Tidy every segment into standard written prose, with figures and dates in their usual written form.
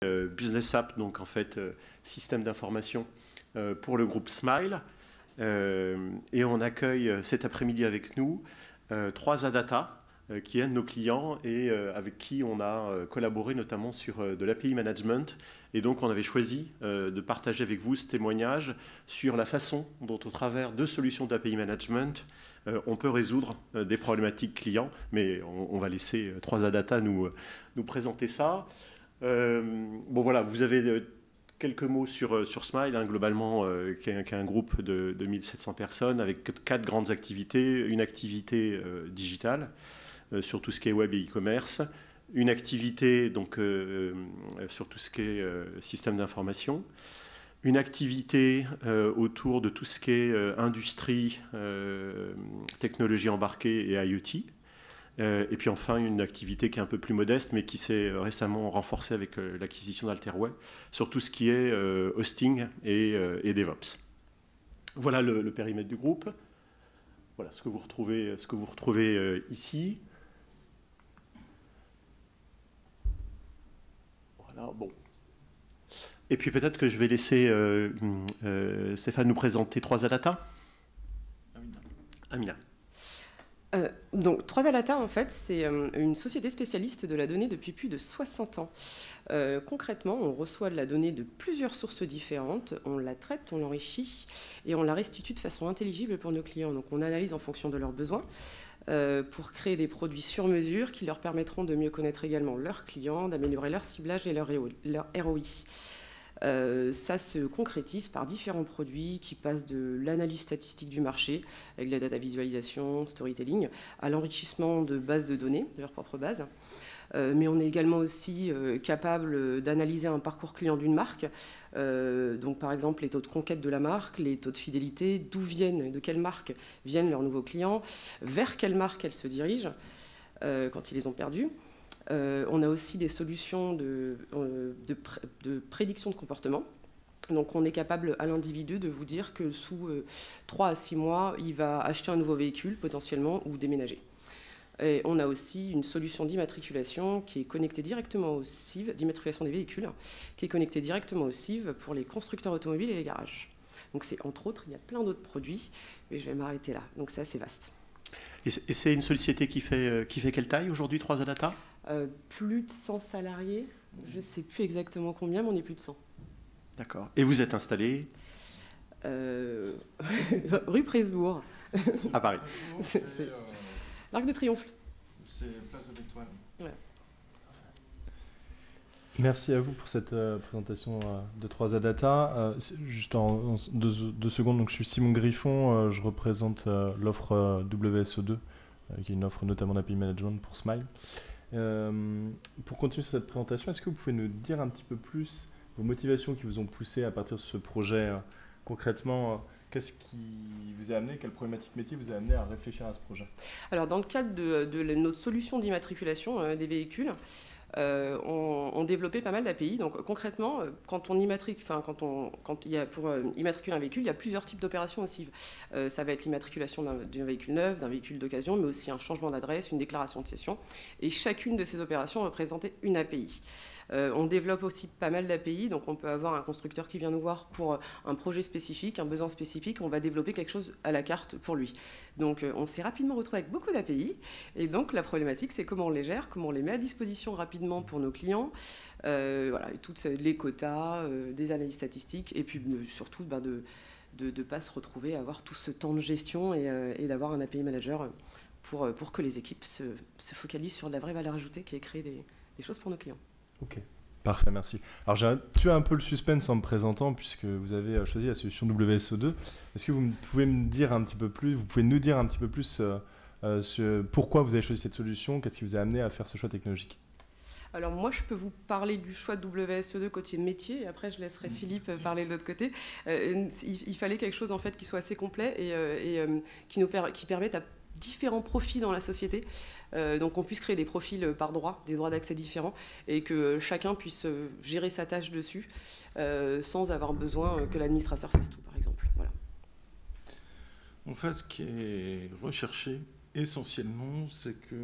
Business App, donc en fait système d'information pour le groupe Smile. Et on accueille cet après-midi avec nous 3 Adata, qui est un de nos clients et avec qui on a collaboré notamment sur de l'API management. Et donc on avait choisi de partager avec vous ce témoignage sur la façon dont au travers de solutions d'API management, on peut résoudre des problématiques clients. Mais on va laisser 3 Adata nous présenter ça. Bon voilà, vous avez quelques mots sur Smile, hein, globalement, qui est un groupe de 1700 personnes avec 4 grandes activités. Une activité digitale sur tout ce qui est web et e-commerce. Une activité donc, sur tout ce qui est système d'information. Une activité autour de tout ce qui est industrie, technologie embarquée et IoT. Et puis enfin, une activité qui est un peu plus modeste, mais qui s'est récemment renforcée avec l'acquisition d'Alterway, sur tout ce qui est hosting et DevOps. Voilà le périmètre du groupe. Voilà ce que vous retrouvez ici. Voilà, bon. Et puis peut-être que je vais laisser Stéphane nous présenter 3 Adata. Amina. Donc 3 Adata, en fait, c'est une société spécialiste de la donnée depuis plus de 60 ans. Concrètement, on reçoit de la donnée de plusieurs sources différentes, on la traite, on l'enrichit et on la restitue de façon intelligible pour nos clients. Donc on analyse en fonction de leurs besoins pour créer des produits sur mesure qui leur permettront de mieux connaître également leurs clients, d'améliorer leur ciblage et leur ROI. Ça se concrétise par différents produits qui passent de l'analyse statistique du marché, avec la data visualisation, storytelling, à l'enrichissement de bases de données, de leurs propres bases. Mais on est également aussi capable d'analyser un parcours client d'une marque. Donc par exemple les taux de conquête de la marque, les taux de fidélité, d'où viennent, de quelle marque viennent leurs nouveaux clients, vers quelle marque elles se dirigent quand ils les ont perdus. On a aussi des solutions de prédiction de comportement. Donc on est capable à l'individu de vous dire que sous 3 à 6 mois, il va acheter un nouveau véhicule potentiellement ou déménager. Et on a aussi une solution d'immatriculation qui est connectée directement au CIV, d'immatriculation des véhicules, qui est connectée directement au CIV pour les constructeurs automobiles et les garages. Donc c'est entre autres, il y a plein d'autres produits, mais je vais m'arrêter là. Donc c'est assez vaste. Et c'est une société qui fait quelle taille aujourd'hui, 3 Adata? Plus de 100 salariés. Je ne sais plus exactement combien, mais on est plus de 100. D'accord. Et vous êtes installé rue Presbourg. À Paris. C'est l'Arc de Triomphe. C'est Place de l'Étoile. Ouais. Merci à vous pour cette présentation de 3 Adata. Juste en 2 secondes, donc je suis Simon Griffon, je représente l'offre WSO2, qui est une offre notamment d'API Management pour Smile. Pour continuer sur cette présentation, est-ce que vous pouvez nous dire un petit peu plus vos motivations qui vous ont poussé à partir de ce projet concrètement qu'est-ce qui vous a amené, quelle problématique métier vous a amené à réfléchir à ce projet? Alors, dans le cadre de notre solution d'immatriculation des véhicules, on développait pas mal d'API. Donc concrètement, quand il y a pour immatriculer un véhicule, il y a plusieurs types d'opérations aussi. Ça va être l'immatriculation d'un véhicule neuf, d'un véhicule d'occasion, mais aussi un changement d'adresse, une déclaration de cession. Et chacune de ces opérations représentait une API. On développe aussi pas mal d'API, donc on peut avoir un constructeur qui vient nous voir pour un projet spécifique, un besoin spécifique, on va développer quelque chose à la carte pour lui. Donc on s'est rapidement retrouvé avec beaucoup d'API, et donc la problématique c'est comment on les gère, comment on les met à disposition rapidement pour nos clients, voilà, et toutes les quotas, des analyses statistiques, et puis surtout de ne pas se retrouver à avoir tout ce temps de gestion et d'avoir un API manager pour que les équipes se focalisent sur de la vraie valeur ajoutée qui est créer des choses pour nos clients. Ok, parfait, merci. Alors j'ai tué un peu le suspense en me présentant puisque vous avez choisi la solution WSO2. Est-ce que vous pouvez nous dire un petit peu plus sur pourquoi vous avez choisi cette solution, qu'est-ce qui vous a amené à faire ce choix technologique? Alors moi, je peux vous parler du choix de WSO2 côté métier, et après je laisserai Philippe parler de l'autre côté. Il fallait quelque chose en fait qui soit assez complet et qui permette à différents profils dans la société, donc on puisse créer des profils par droit, des droits d'accès différents, et que chacun puisse gérer sa tâche dessus sans avoir besoin que l'administrateur fasse tout, par exemple. Voilà. En fait, ce qui est recherché essentiellement, c'est que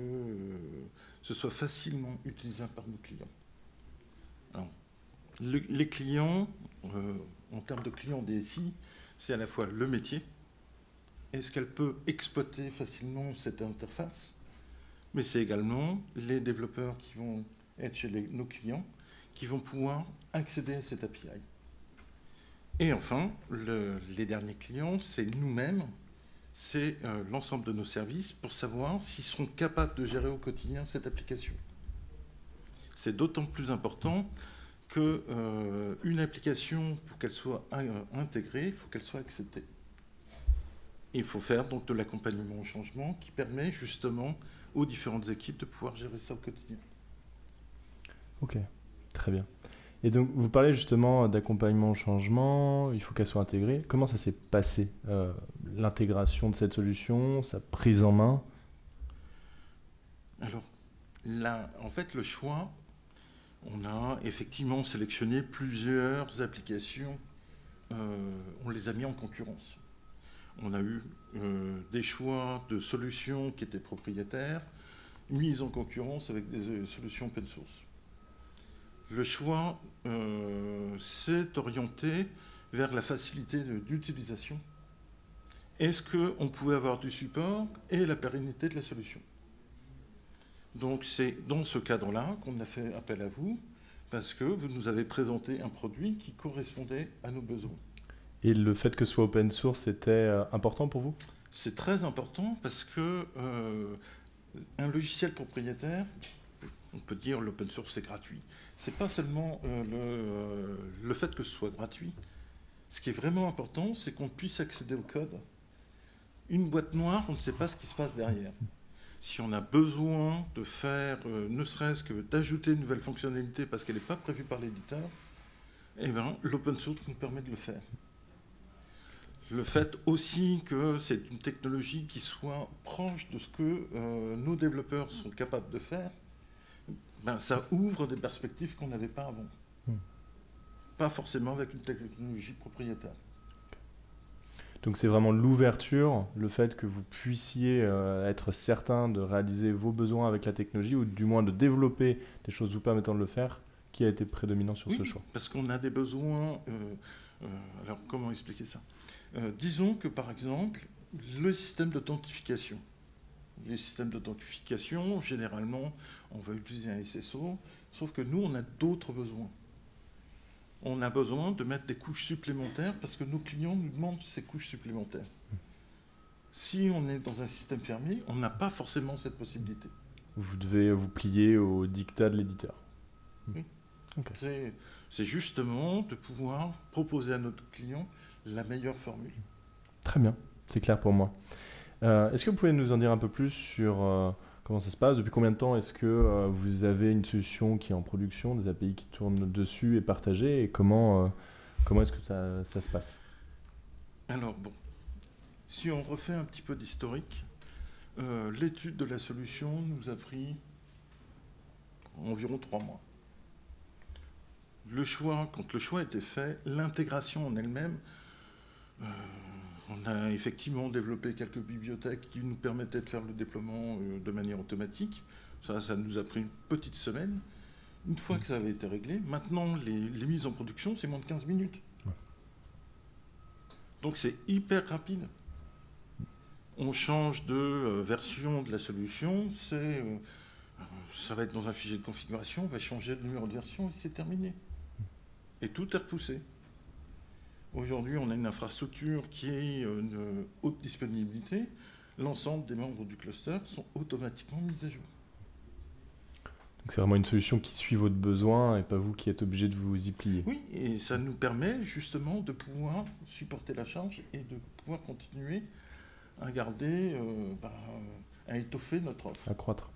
ce soit facilement utilisable par nos clients. Alors, Les clients, en termes de clients DSI, c'est à la fois le métier, est-ce qu'elle peut exploiter facilement cette interface, mais c'est également les développeurs qui vont être chez nos clients, qui vont pouvoir accéder à cette API. Et enfin, les derniers clients, c'est nous-mêmes, c'est l'ensemble de nos services pour savoir s'ils seront capables de gérer au quotidien cette application. C'est d'autant plus important qu'une application, pour qu'elle soit intégrée, il faut qu'elle soit acceptée. Il faut faire donc de l'accompagnement au changement qui permet justement aux différentes équipes de pouvoir gérer ça au quotidien. Ok, très bien. Et donc, vous parlez justement d'accompagnement au changement, il faut qu'elle soit intégrée. Comment ça s'est passé, l'intégration de cette solution, sa prise en main? Alors, là, en fait, le choix, on a effectivement sélectionné plusieurs applications, on les a mis en concurrence. On a eu des choix de solutions qui étaient propriétaires, mises en concurrence avec des solutions open source. Le choix s'est orienté vers la facilité d'utilisation. Est-ce qu'on pouvait avoir du support et la pérennité de la solution? Donc c'est dans ce cadre-là qu'on a fait appel à vous, parce que vous nous avez présenté un produit qui correspondait à nos besoins. Et le fait que ce soit open source était important pour vous? C'est très important parce que un logiciel propriétaire, on peut dire l'open source c'est gratuit. C'est pas seulement le fait que ce soit gratuit. Ce qui est vraiment important, c'est qu'on puisse accéder au code. Une boîte noire, on ne sait pas ce qui se passe derrière. Si on a besoin de faire, ne serait-ce que d'ajouter une nouvelle fonctionnalité parce qu'elle n'est pas prévue par l'éditeur, eh bien, l'open source nous permet de le faire. Le fait aussi que c'est une technologie qui soit proche de ce que nos développeurs sont capables de faire, ben, ça ouvre des perspectives qu'on n'avait pas avant. Pas forcément avec une technologie propriétaire. Donc c'est vraiment l'ouverture, le fait que vous puissiez être certain de réaliser vos besoins avec la technologie, ou du moins de développer des choses vous permettant de le faire, qui a été prédominant sur ce choix. Parce qu'on a des besoins... alors comment expliquer ça? Disons que par exemple, le système d'authentification. Les systèmes d'authentification, généralement, on va utiliser un SSO, sauf que nous, on a d'autres besoins. On a besoin de mettre des couches supplémentaires parce que nos clients nous demandent ces couches supplémentaires. Si on est dans un système fermé, on n'a pas forcément cette possibilité. Vous devez vous plier au dictat de l'éditeur. Oui. Okay. C'est justement de pouvoir proposer à notre client la meilleure formule. Très bien, c'est clair pour moi. Est-ce que vous pouvez nous en dire un peu plus sur comment ça se passe? Depuis combien de temps est-ce que vous avez une solution qui est en production, des API qui tournent dessus et partagées, et comment est-ce que ça se passe? Alors bon, si on refait un petit peu d'historique, l'étude de la solution nous a pris environ 3 mois. Quand le choix a été fait, l'intégration en elle-même, on a effectivement développé quelques bibliothèques qui nous permettaient de faire le déploiement de manière automatique. Ça nous a pris une petite semaine. Une fois que ça avait été réglé, maintenant, les mises en production, c'est moins de 15 minutes. Ouais. Donc c'est hyper rapide. On change de version de la solution, ça va être dans un fichier de configuration, on va changer de numéro de version et c'est terminé. Et tout est repoussé. Aujourd'hui, on a une infrastructure qui est une haute disponibilité. L'ensemble des membres du cluster sont automatiquement mis à jour. Donc c'est vraiment une solution qui suit votre besoin et pas vous qui êtes obligé de vous y plier. Oui, et ça nous permet justement de pouvoir supporter la charge et de pouvoir continuer à garder, à étoffer notre offre. À croître.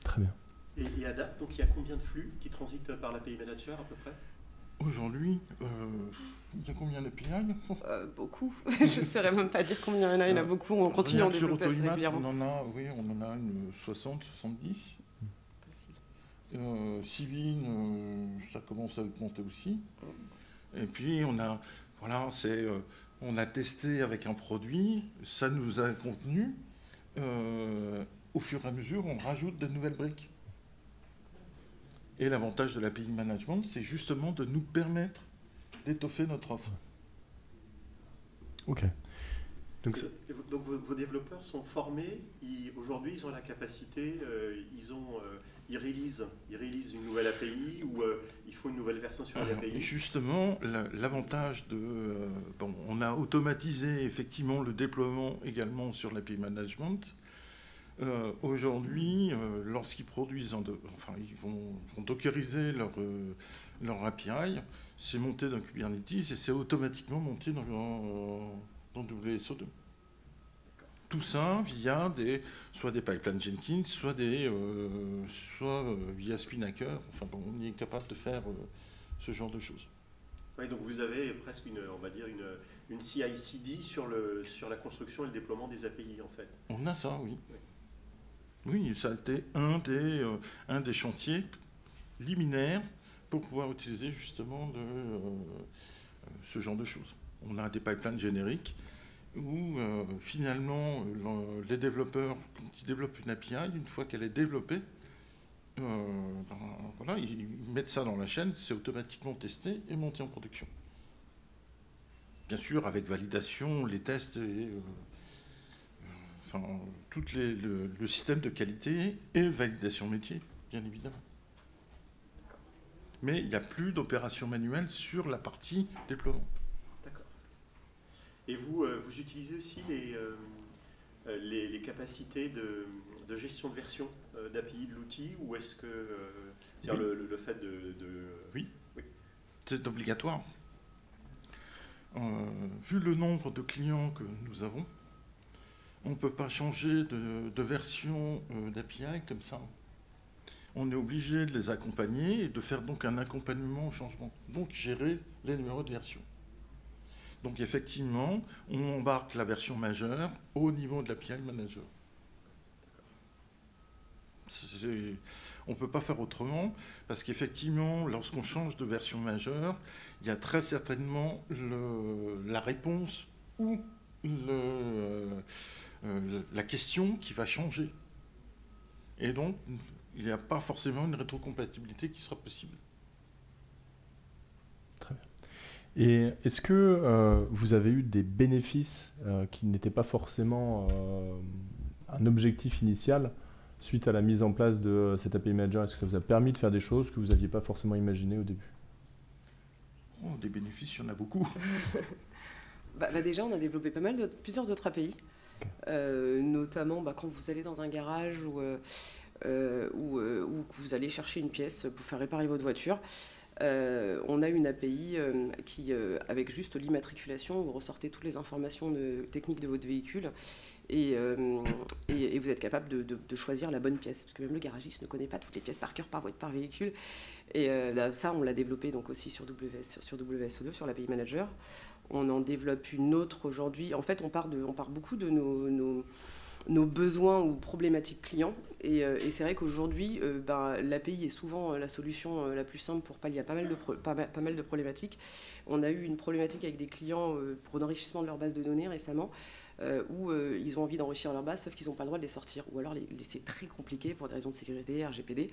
Très bien. Et à date, donc il y a combien de flux qui transitent par l'API Manager à peu près? Aujourd'hui, il y a combien d'API? Beaucoup. Je ne saurais même pas dire combien il y en a. beaucoup. On continue à en développer assez régulièrement. On en a une 60, 70. Facile. Civil, ça commence à augmenter aussi. Et puis on a testé avec un produit, ça nous a contenu. Au fur et à mesure, on rajoute de nouvelles briques. Et l'avantage de l'API Management, c'est justement de nous permettre d'étoffer notre offre. Ok. Donc vos développeurs sont formés, aujourd'hui ils ont la capacité, ils réalisent une nouvelle API ou il faut une nouvelle version sur l'API. Justement, l'avantage de... on a automatisé effectivement le déploiement également sur l'API Management. Aujourd'hui, lorsqu'ils produisent, ils vont dockeriser leur API, c'est monté dans Kubernetes et c'est automatiquement monté dans WSO2. Tout ça via soit des pipelines Jenkins, soit via Spinnaker. On est capable de faire ce genre de choses. Oui, donc vous avez presque une CI/CD sur la construction et le déploiement des API en fait. On a ça, oui. Oui, ça a été un des chantiers liminaires pour pouvoir utiliser justement ce genre de choses. On a des pipelines génériques où finalement les développeurs, quand ils développent une API, une fois qu'elle est développée, ils mettent ça dans la chaîne, c'est automatiquement testé et monté en production. Bien sûr, avec validation, les tests et le système de qualité et validation métier, bien évidemment. Mais il n'y a plus d'opération manuelle sur la partie déploiement. D'accord. Et vous utilisez aussi les capacités de gestion de version d'API de l'outil, ou est-ce que c'est-à-dire le fait de... Oui, c'est obligatoire. Vu le nombre de clients que nous avons, on ne peut pas changer de version d'API comme ça. On est obligé de les accompagner et de faire donc un accompagnement au changement. Donc gérer les numéros de version. Donc effectivement, on embarque la version majeure au niveau de l'API Manager. On ne peut pas faire autrement, parce qu'effectivement, lorsqu'on change de version majeure, il y a très certainement la réponse ou la question qui va changer. Et donc, il n'y a pas forcément une rétrocompatibilité qui sera possible. Très bien. Et est-ce que vous avez eu des bénéfices qui n'étaient pas forcément un objectif initial suite à la mise en place de cet API Manager? Est-ce que ça vous a permis de faire des choses que vous n'aviez pas forcément imaginées au début? Des bénéfices, il y en a beaucoup. Déjà, on a développé plusieurs autres API, notamment quand vous allez dans un garage ou que vous allez chercher une pièce pour faire réparer votre voiture. On a une API qui, avec juste l'immatriculation, vous ressortez toutes les informations techniques de votre véhicule et vous êtes capable de choisir la bonne pièce. Parce que même le garagiste ne connaît pas toutes les pièces par cœur par véhicule. Et ça, on l'a développé donc aussi sur WSO2, sur l'API Manager. On en développe une autre aujourd'hui. En fait, on part beaucoup de nos besoins ou problématiques clients. Et c'est vrai qu'aujourd'hui, l'API est souvent la solution la plus simple pour pallier à pas mal de problématiques. On a eu une problématique avec des clients pour l'enrichissement de leur base de données récemment, où ils ont envie d'enrichir leur base, sauf qu'ils n'ont pas le droit de les sortir. Ou alors c'est très compliqué pour des raisons de sécurité, RGPD.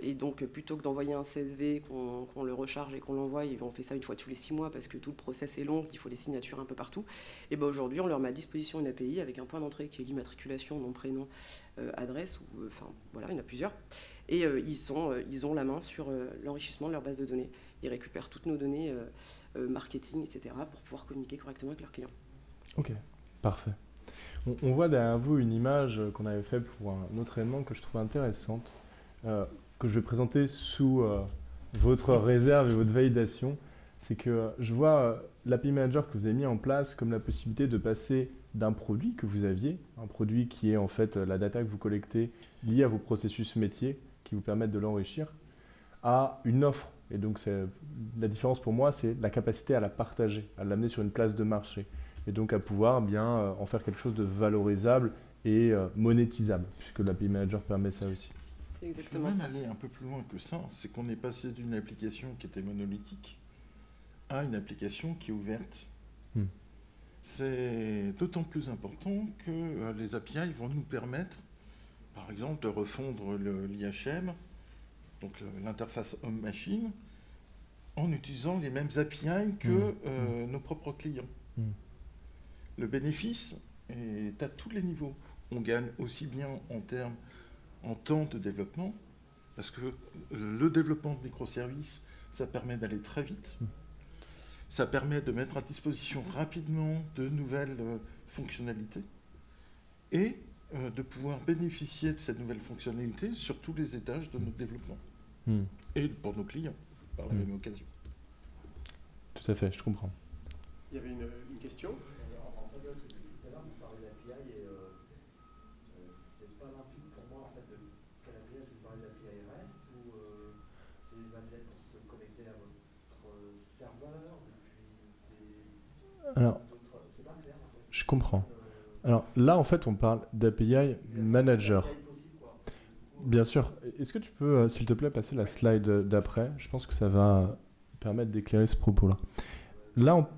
Et donc, plutôt que d'envoyer un CSV, qu'on le recharge et qu'on l'envoie, on fait ça une fois tous les 6 mois parce que tout le process est long, il faut les signatures un peu partout. Et aujourd'hui, on leur met à disposition une API avec un point d'entrée qui est l'immatriculation, nom, prénom, adresse, il y en a plusieurs. Et ils ont la main sur l'enrichissement de leur base de données. Ils récupèrent toutes nos données marketing, etc., pour pouvoir communiquer correctement avec leurs clients. Ok, parfait. On voit derrière vous une image qu'on avait faite pour un autre événement que je trouve intéressante, que je vais présenter sous votre réserve et votre validation. C'est que je vois l'API Manager que vous avez mis en place comme la possibilité de passer d'un produit que vous aviez, un produit qui est en fait la data que vous collectez liée à vos processus métiers qui vous permettent de l'enrichir, à une offre. Et donc la différence pour moi, c'est la capacité à la partager, à l'amener sur une place de marché. Et donc à pouvoir en faire quelque chose de valorisable et monétisable, puisque l'API Manager permet ça aussi. C'est exactement ça. Je vais même aller un peu plus loin que ça, c'est qu'on est passé d'une application qui était monolithique à une application qui est ouverte. C'est d'autant plus important que les API vont nous permettre, par exemple, de refondre l'IHM donc l'interface homme-machine, en utilisant les mêmes API que nos propres clients. Le bénéfice est à tous les niveaux. On gagne aussi bien en temps de développement, parce que le développement de microservices, ça permet d'aller très vite. Ça permet de mettre à disposition rapidement de nouvelles fonctionnalités et de pouvoir bénéficier de ces nouvelles fonctionnalités sur tous les étages de notre développement. Et pour nos clients, par la même occasion. Tout à fait, je comprends. Il y avait une question ? En fait, depuis tout à l'heure, vous parlez d'API et c'est pas limpide pour moi en fait de quelle API. Est-ce que vous parlez d'API REST ou c'est une API pour se connecter à votre serveur depuis Alors, c'est pas clair en fait. je comprends. Alors là, en fait, on parle d'API Manager. Bien sûr. Est-ce que tu peux, s'il te plaît, passer la slide d'après? Je pense que ça va permettre d'éclairer ce propos-là. Là,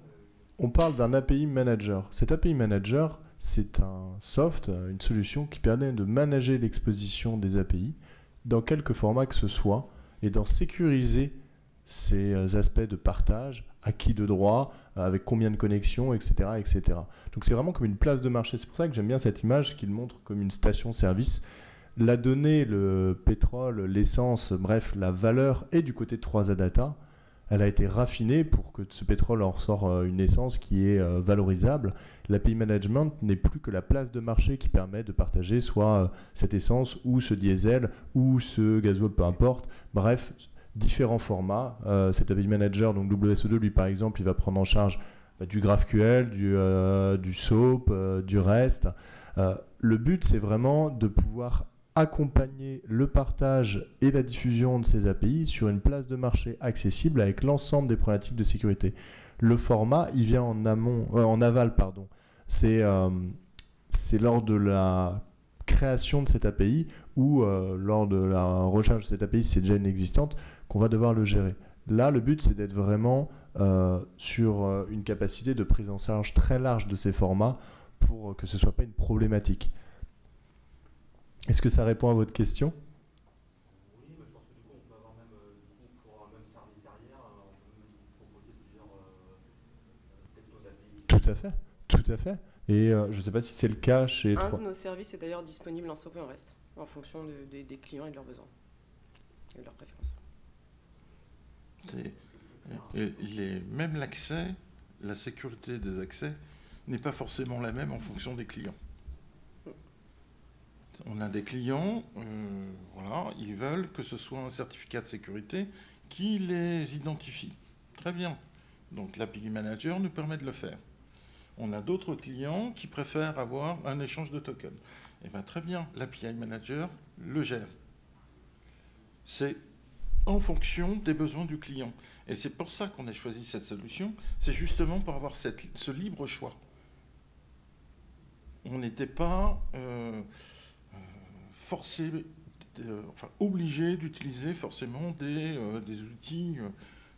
on parle d'un API Manager. Cet API Manager, c'est un soft, une solution qui permet de manager l'exposition des API dans quelque format que ce soit et d'en sécuriser ces aspects de partage, acquis de droit, avec combien de connexions, etc. etc. Donc c'est vraiment comme une place de marché. C'est pour ça que j'aime bien cette image qui le montre comme une station-service. La donnée, le pétrole, l'essence, bref, la valeur est du côté de 3A Data. Elle a été raffinée pour que de ce pétrole en ressort une essence qui est valorisable. L'API Management n'est plus que la place de marché qui permet de partager soit cette essence ou ce diesel ou ce gasoil, peu importe. Bref, différents formats. Cet API Manager, donc WSO2, lui par exemple, il va prendre en charge du GraphQL, du SOAP, du REST. Le but, c'est vraiment de pouvoir accompagner le partage et la diffusion de ces API sur une place de marché accessible avec l'ensemble des problématiques de sécurité. Le format, il vient en aval, pardon. C'est lors de la création de cette API ou lors de la recherche de cette API, si c'est déjà inexistante, qu'on va devoir le gérer. Là, le but, c'est d'être vraiment sur une capacité de prise en charge très large de ces formats pour que ce ne soit pas une problématique. Est-ce que ça répond à votre question? Oui, mais je pense que du coup, on peut avoir même pour un même service derrière, on peut même proposer plusieurs technos d'API. Tout à fait, tout à fait. Et je ne sais pas si c'est le cas chez... Un de nos services est d'ailleurs disponible en SOAP et en REST, en fonction des clients et de leurs besoins et de leurs préférences. Même l'accès, la sécurité des accès n'est pas forcément la même en fonction des clients. On a des clients, voilà, ils veulent que ce soit un certificat de sécurité qui les identifie. Très bien. Donc l'API Manager nous permet de le faire. On a d'autres clients qui préfèrent avoir un échange de tokens. Eh bien très bien, l'API Manager le gère. C'est en fonction des besoins du client. Et c'est pour ça qu'on a choisi cette solution. C'est justement pour avoir ce libre choix. On n'était pas... obligé d'utiliser forcément des outils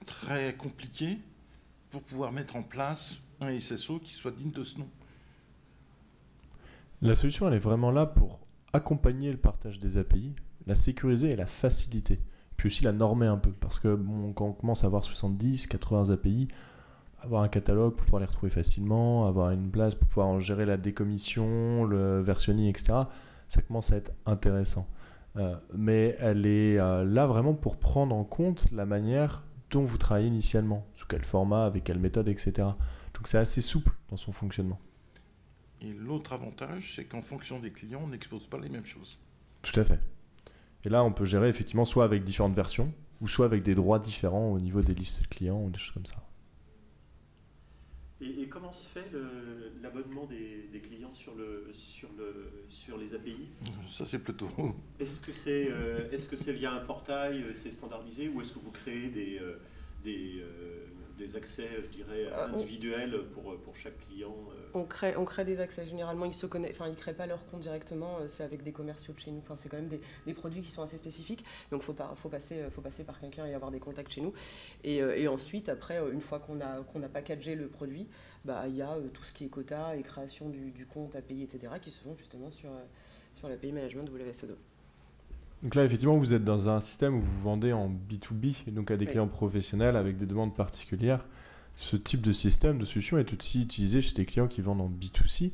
très compliqués pour pouvoir mettre en place un SSO qui soit digne de ce nom. La solution, elle est vraiment là pour accompagner le partage des API, la sécuriser et la faciliter. Puis aussi la normer un peu, parce que bon, quand on commence à avoir 70, 80 API, avoir un catalogue pour pouvoir les retrouver facilement, avoir une place pour pouvoir en gérer la décommission, le versionning, etc., ça commence à être intéressant. Mais elle est là vraiment pour prendre en compte la manière dont vous travaillez initialement, sous quel format, avec quelle méthode, etc. Donc c'est assez souple dans son fonctionnement. Et l'autre avantage, c'est qu'en fonction des clients, on n'expose pas les mêmes choses. Tout à fait. Et là, on peut gérer effectivement soit avec différentes versions, ou soit avec des droits différents au niveau des listes de clients, ou des choses comme ça. Et comment se fait l'abonnement des clients sur les API? Ça, c'est plutôt... Est-ce que c'est via un portail, c'est standardisé, ou est-ce que vous créez des accès, je dirais, individuels pour chaque client? On crée des accès. Généralement, ils ne créent pas leur compte directement. C'est avec des commerciaux de chez nous. Enfin, c'est quand même des produits qui sont assez spécifiques. Donc, faut passer par quelqu'un et avoir des contacts chez nous. Et ensuite, après, une fois qu'on a packagé le produit, il y a tout ce qui est quota et création du compte API, etc., qui se font justement sur l'API Management WSO2. Donc là, effectivement, vous êtes dans un système où vous vendez en B2B, donc à des Oui. clients professionnels avec des demandes particulières. Ce type de système, de solution est aussi utilisé chez des clients qui vendent en B2C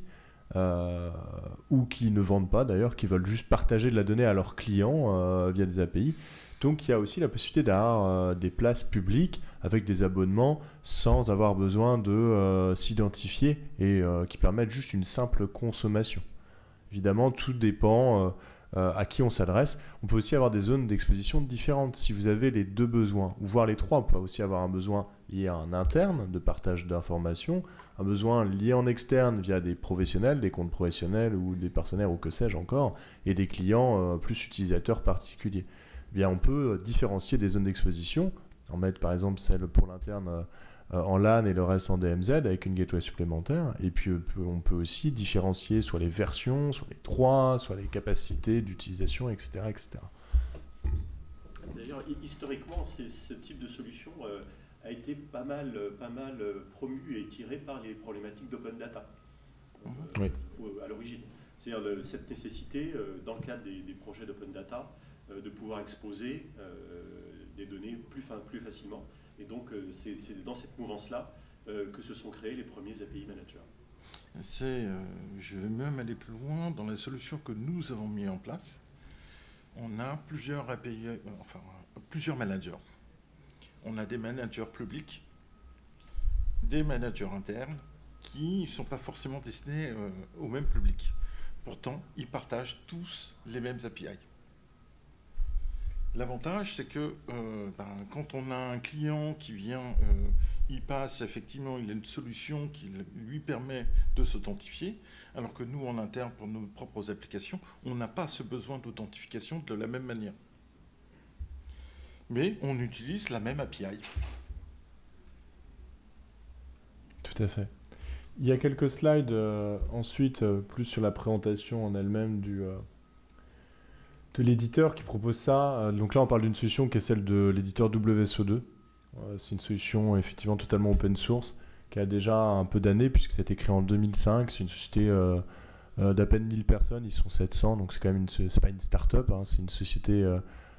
ou qui ne vendent pas d'ailleurs, qui veulent juste partager de la donnée à leurs clients via des API. Donc il y a aussi la possibilité d'avoir des places publiques avec des abonnements sans avoir besoin de s'identifier et qui permettent juste une simple consommation. Évidemment, tout dépend à qui on s'adresse. On peut aussi avoir des zones d'exposition différentes. Si vous avez les deux besoins, ou voire les trois, on peut aussi avoir un besoin lié à un interne de partage d'informations, un besoin lié en externe via des professionnels, des comptes professionnels ou des partenaires ou que sais-je encore, et des clients plus utilisateurs particuliers. Eh bien, on peut différencier des zones d'exposition, en mettre par exemple celle pour l'interne en LAN et le reste en DMZ avec une gateway supplémentaire. Et puis on peut aussi différencier soit les versions, soit les droits, soit les capacités d'utilisation, etc., etc. D'ailleurs, historiquement, ce type de solution a été pas mal promu et tiré par les problématiques d'open data Oui. à l'origine. C'est-à-dire cette nécessité, dans le cadre des projets d'open data, de pouvoir exposer des données plus facilement. Et donc, c'est dans cette mouvance-là que se sont créés les premiers API managers. Je vais même aller plus loin. Dans la solution que nous avons mis en place, on a plusieurs API, plusieurs managers. On a des managers publics, des managers internes qui ne sont pas forcément destinés au même public. Pourtant, ils partagent tous les mêmes API. L'avantage, c'est que quand on a un client qui vient, il passe, effectivement, il a une solution qui lui permet de s'authentifier, alors que nous, en interne, pour nos propres applications, on n'a pas ce besoin d'authentification de la même manière. Mais on utilise la même API. Tout à fait. Il y a quelques slides ensuite, plus sur la présentation en elle-même de l'éditeur qui propose ça. Donc là, on parle d'une solution qui est celle de l'éditeur WSO2. C'est une solution effectivement totalement open source qui a déjà un peu d'années puisque ça a été créé en 2005. C'est une société d'à peine 1000 personnes, ils sont 700, donc c'est quand même c'est pas une start-up, hein, c'est une société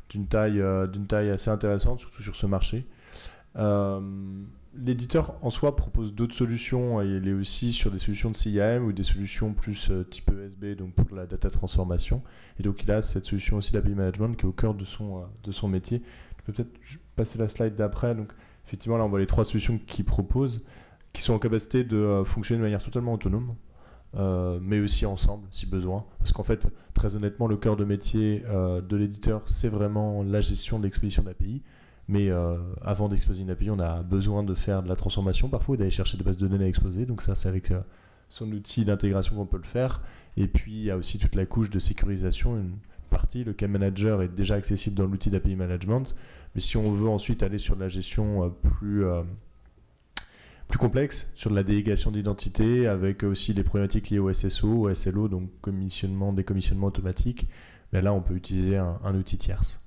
d'une taille assez intéressante, surtout sur ce marché. L'éditeur en soi propose d'autres solutions et il est aussi sur des solutions de CIAM ou des solutions plus type ESB, donc pour la data transformation. Et donc il a cette solution aussi d'API management qui est au cœur de son métier. Je peux peut-être passer la slide d'après. Donc effectivement là on voit les trois solutions qu'il propose qui sont en capacité de fonctionner de manière totalement autonome, mais aussi ensemble si besoin. Parce qu'en fait très honnêtement le cœur de métier de l'éditeur c'est vraiment la gestion de l'exposition d'API. Mais avant d'exposer une API, on a besoin de faire de la transformation parfois et d'aller chercher des bases de données à exposer. Donc ça, c'est avec son outil d'intégration qu'on peut le faire. Et puis, il y a aussi toute la couche de sécurisation. Une partie, le K-Manager est déjà accessible dans l'outil d'API Management. Mais si on veut ensuite aller sur de la gestion plus complexe, sur de la délégation d'identité, avec aussi des problématiques liées au SSO, au SLO, donc décommissionnement automatique, ben là, on peut utiliser un outil tierce.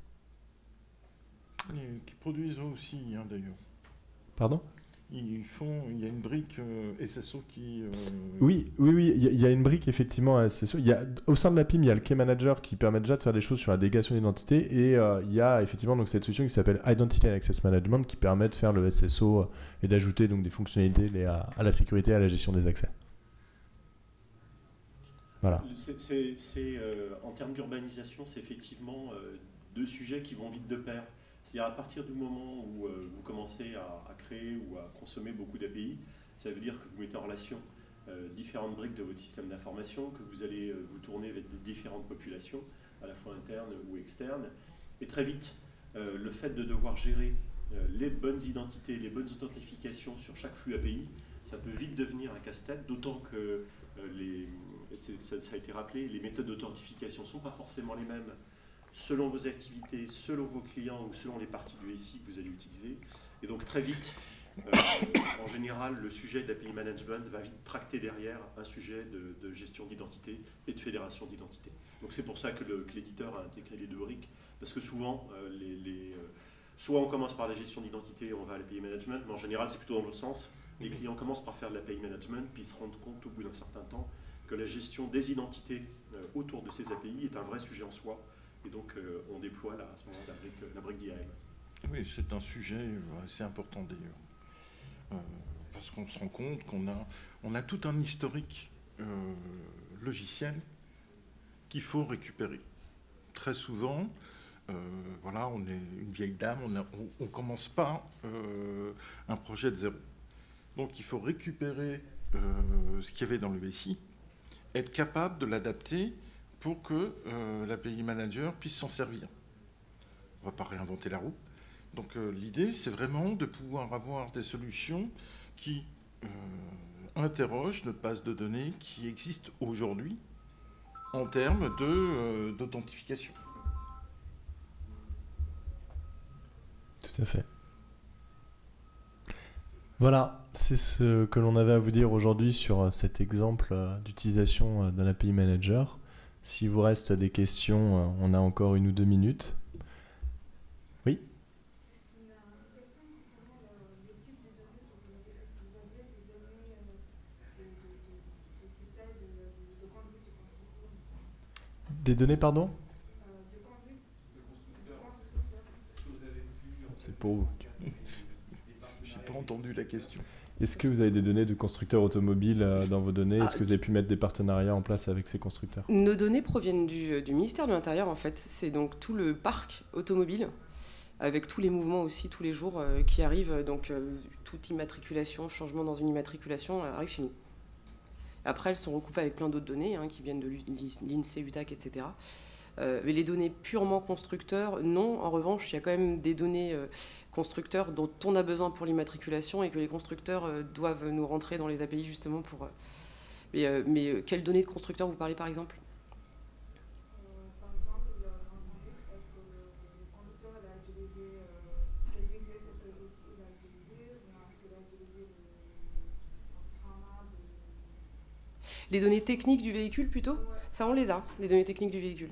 Qui produisent aussi, hein, d'ailleurs. Pardon ? Il y a une brique SSO qui... Oui, il y a une brique effectivement SSO. Au sein de l'API, il y a le Key Manager qui permet déjà de faire des choses sur la délégation d'identité et il y a effectivement donc, cette solution qui s'appelle Identity and Access Management qui permet de faire le SSO et d'ajouter donc, des fonctionnalités liées à la sécurité et à la gestion des accès. Voilà. En termes d'urbanisation, c'est effectivement deux sujets qui vont vite de pair. C'est-à-dire à partir du moment où vous commencez à créer ou à consommer beaucoup d'API, ça veut dire que vous mettez en relation différentes briques de votre système d'information, que vous allez vous tourner avec des différentes populations, à la fois internes ou externes. Et très vite, le fait de devoir gérer les bonnes identités, les bonnes authentifications sur chaque flux API, ça peut vite devenir un casse-tête, d'autant que, ça a été rappelé, les méthodes d'authentification ne sont pas forcément les mêmes selon vos activités, selon vos clients ou selon les parties du SI que vous allez utiliser. Et donc très vite, en général, le sujet d'API Management va vite tracter derrière un sujet de gestion d'identité et de fédération d'identité. Donc c'est pour ça que l'éditeur a intégré les deux briques, parce que souvent, soit on commence par la gestion d'identité et on va à l'API Management, mais en général c'est plutôt dans l'autre sens. Les clients commencent par faire de l'API Management, puis ils se rendent compte au bout d'un certain temps que la gestion des identités autour de ces API est un vrai sujet en soi. Et donc, on déploie là, à ce moment-là la brique d'IAM. Oui, c'est un sujet assez important d'ailleurs. Parce qu'on se rend compte qu'on a tout un historique logiciel qu'il faut récupérer. Très souvent, voilà, on est une vieille dame, on ne commence pas un projet de zéro. Donc il faut récupérer ce qu'il y avait dans le VSI, être capable de l'adapter pour que l'API Manager puisse s'en servir. On ne va pas réinventer la roue. Donc l'idée, c'est vraiment de pouvoir avoir des solutions qui interrogent notre base de données qui existe aujourd'hui en termes d'authentification. Tout à fait. Voilà, c'est ce que l'on avait à vous dire aujourd'hui sur cet exemple d'utilisation d'un API Manager. S'il vous reste des questions, on a encore 1 ou 2 minutes. Oui ? Des données, pardon ? C'est pour vous. J'ai pas entendu la question. Est-ce que vous avez des données de constructeurs automobiles dans vos données ? Est-ce que vous avez pu mettre des partenariats en place avec ces constructeurs ? Nos données proviennent du ministère de l'Intérieur, en fait. C'est donc tout le parc automobile, avec tous les mouvements aussi, tous les jours qui arrivent. Donc, toute immatriculation, changement dans une immatriculation arrive chez nous. Après, elles sont recoupées avec plein d'autres données qui viennent de l'INSEE, UTAC, etc. Mais les données purement constructeurs, non. En revanche, il y a quand même des données constructeurs dont on a besoin pour l'immatriculation et que les constructeurs doivent nous rentrer dans les API justement pour... Mais quelles données de constructeurs vous parlez par exemple ? Par exemple, le grand conduite, est-ce que le conducteur a utilisé quelle vitesse il a utilisé, ou est-ce qu'il a utilisé le trauma de... Les données techniques du véhicule plutôt ? Ouais. Ça, on les a, les données techniques du véhicule.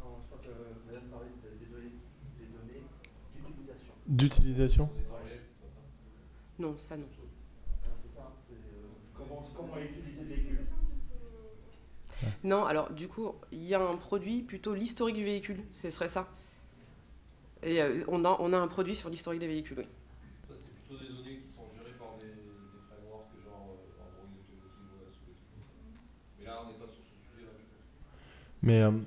Non, je crois que vous avez parlé des données d'utilisation. D'utilisation ? Non, ça non. C'est ça, comment utiliser le véhicule. Non, alors du coup, il y a un produit plutôt l'historique du véhicule, ce serait ça. Et on a un produit sur l'historique des véhicules, oui. Ça, c'est plutôt des données qui sont gérées par des frameworks genre Android Automotive OS ou des trucs comme ça. Mais là, on n'est pas sur ce sujet-là, je pense.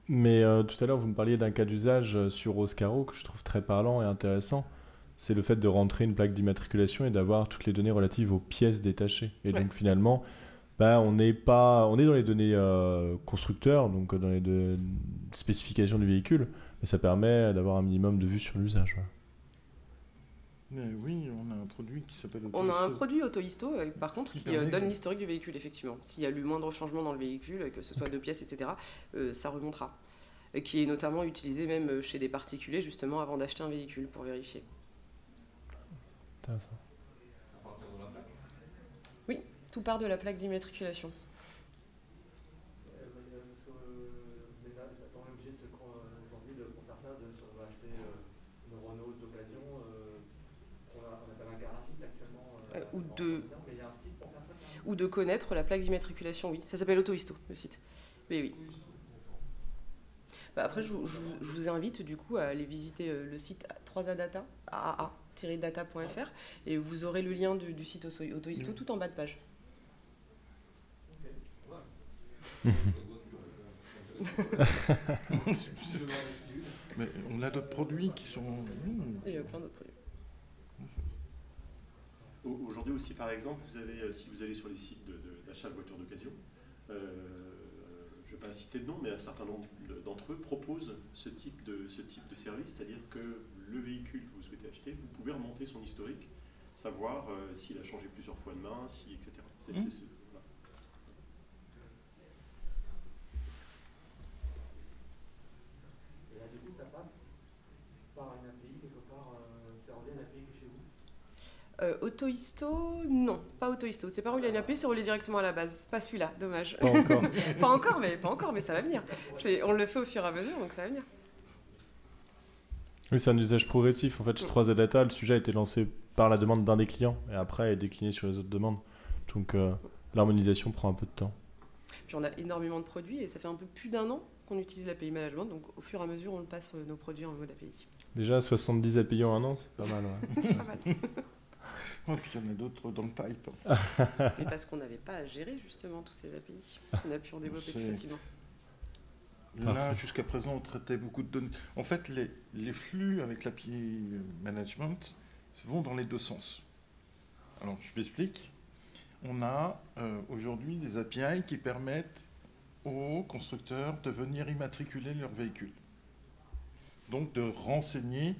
Mais tout à l'heure, vous me parliez d'un cas d'usage sur Oscaro que je trouve très parlant et intéressant. C'est le fait de rentrer une plaque d'immatriculation et d'avoir toutes les données relatives aux pièces détachées. Et donc finalement, on est dans les données constructeurs, donc dans les spécifications du véhicule, mais ça permet d'avoir un minimum de vue sur l'usage. Ouais. Mais oui, on a un produit qui s'appelle On a un produit AutoHisto, par contre, qui permet donne l'historique du véhicule, effectivement. S'il y a eu moindre changement dans le véhicule, que ce soit de pièces, etc., ça remontera. Et qui est notamment utilisé même chez des particuliers, justement, avant d'acheter un véhicule, pour vérifier. Intéressant. À partir de la plaque. Oui, tout part de la plaque d'immatriculation. Parce que on est obligé aujourd'hui pour faire ça, si on va acheter une Renault d'occasion, on appelle un garagiste actuellement. Mais il y a un site pour faire ça. Ou de connaître la plaque d'immatriculation, oui. Ça s'appelle AutoHisto, le site. Mais oui. Après, je vous invite du coup à aller visiter le site 3adata, aa-data.fr, et vous aurez le lien du site AutoHisto tout en bas de page. Mais on a d'autres produits qui sont... Il y a plein d'autres produits. Aujourd'hui aussi, par exemple, vous avez, si vous allez sur les sites d'achat de voitures d'occasion, je ne vais pas citer de nom, mais un certain nombre d'entre eux proposent ce type de service, c'est-à-dire que le véhicule que vous souhaitez acheter, vous pouvez remonter son historique, savoir s'il a changé plusieurs fois de main, etc. Voilà. Et là, du coup, ça passe par une API, quelque part, c'est relié à une API que chez vous. AutoHisto, non, pas AutoHisto. C'est pas relié à une API, c'est relié directement à la base. Pas celui-là, dommage. Pas encore. pas encore, mais ça va venir. On le fait au fur et à mesure, donc ça va venir. Oui, c'est un usage progressif. En fait, chez 3adata, le sujet a été lancé par la demande d'un des clients et après est décliné sur les autres demandes. Donc, l'harmonisation prend un peu de temps. puis on a énormément de produits et ça fait un peu plus d'1 an qu'on utilise l'API Management, donc au fur et à mesure, on le passe nos produits en mode API. Déjà, 70 API en 1 an, c'est pas mal. Ouais. C'est pas mal. Et puis il y en a d'autres dans le pipe. Et parce qu'on n'avait pas à gérer justement tous ces API, on a pu en développer plus facilement. Là, jusqu'à présent, on traitait beaucoup de données. En fait, les flux avec l'API Management vont dans les deux sens. Alors, je m'explique. On a aujourd'hui des API qui permettent aux constructeurs de venir immatriculer leurs véhicules. Donc, de renseigner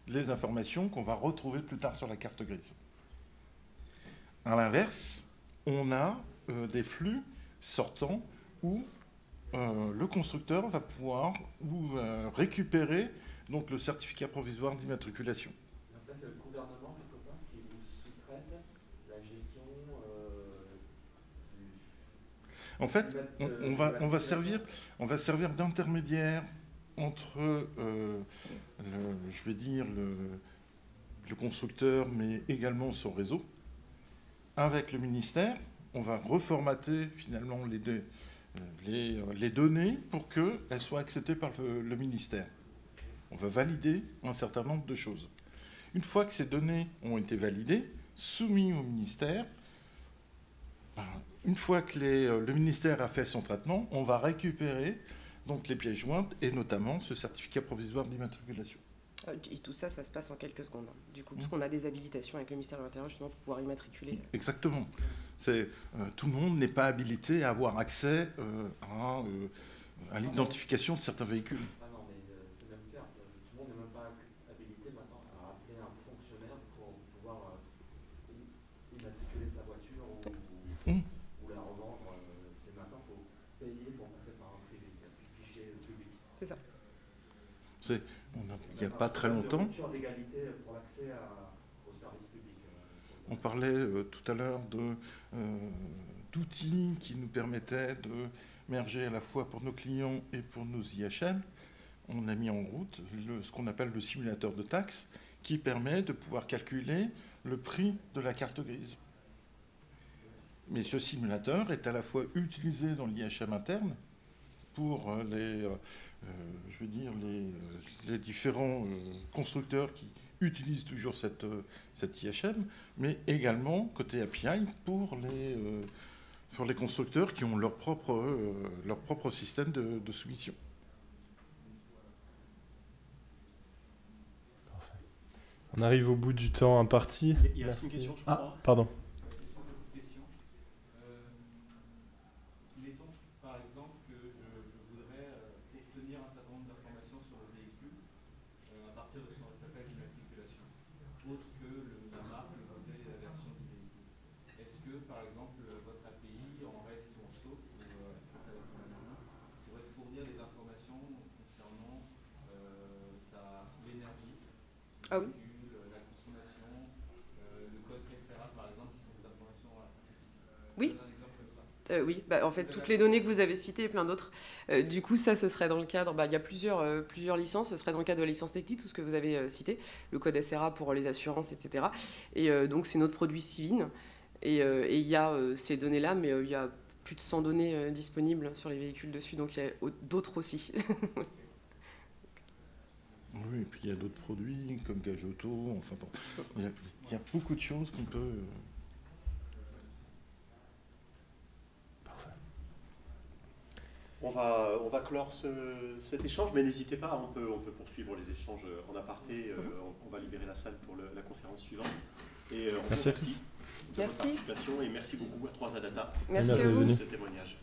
les informations qu'on va retrouver plus tard sur la carte grise. À l'inverse, on a des flux sortants où le constructeur va pouvoir récupérer donc, le certificat provisoire d'immatriculation. Donc là, c'est le gouvernement, quelque part, qui vous sous-traite la gestion du... En fait, on va servir d'intermédiaire entre, je vais dire, le constructeur, mais également son réseau. Avec le ministère, on va reformater finalement les données pour qu'elles soient acceptées par le ministère. On va valider un certain nombre de choses. Une fois que ces données ont été validées, soumises au ministère, une fois que le ministère a fait son traitement, on va récupérer donc, les pièces jointes et notamment ce certificat provisoire d'immatriculation. Et tout ça, ça se passe en quelques secondes. Du coup, parce qu'on a des habilitations avec le ministère de l'Intérieur justement pour pouvoir immatriculer. Exactement. Tout le monde n'est pas habilité à avoir accès à l'identification de certains véhicules. Ah non, mais c'est même clair. Tout le monde n'est même pas habilité maintenant à appeler un fonctionnaire pour pouvoir immatriculer sa voiture ou la revendre. C'est maintenant qu'il faut payer pour passer par un privé, un fichier public. C'est ça. Il n'y a pas très longtemps. D'égalité pour l'accès aux services publics. On parlait tout à l'heure d'outils qui nous permettaient de merger à la fois pour nos clients et pour nos IHM. On a mis en route ce qu'on appelle le simulateur de taxes qui permet de pouvoir calculer le prix de la carte grise. Mais ce simulateur est à la fois utilisé dans l'IHM interne pour les différents constructeurs qui utilisent toujours cette IHM, mais également côté API pour les constructeurs qui ont leur propre système de soumission. Parfait. On arrive au bout du temps imparti. Il reste une question, je crois. Ah, pardon. Ah oui. La consommation, le code PSRA par exemple, qui sont des informations accessibles. Oui. Oui, en fait, toutes les données que vous avez citées et plein d'autres. Du coup, ça, ce serait dans le cadre... il y a plusieurs licences. Ce serait dans le cadre de la licence technique, tout ce que vous avez cité. Le code SRA pour les assurances, etc. Et donc, c'est notre produit Civin. Et il y a ces données-là, mais il y a plus de 100 données disponibles sur les véhicules dessus. Donc, il y a d'autres aussi. Oui, et puis il y a d'autres produits comme Gage Auto. Enfin, bon, il y a beaucoup de choses qu'on peut... On va clore cet échange, mais n'hésitez pas, on peut poursuivre les échanges en aparté. On va libérer la salle pour la conférence suivante. Et merci à tous. de votre participation et merci beaucoup à 3Adata merci à vous pour ce témoignage.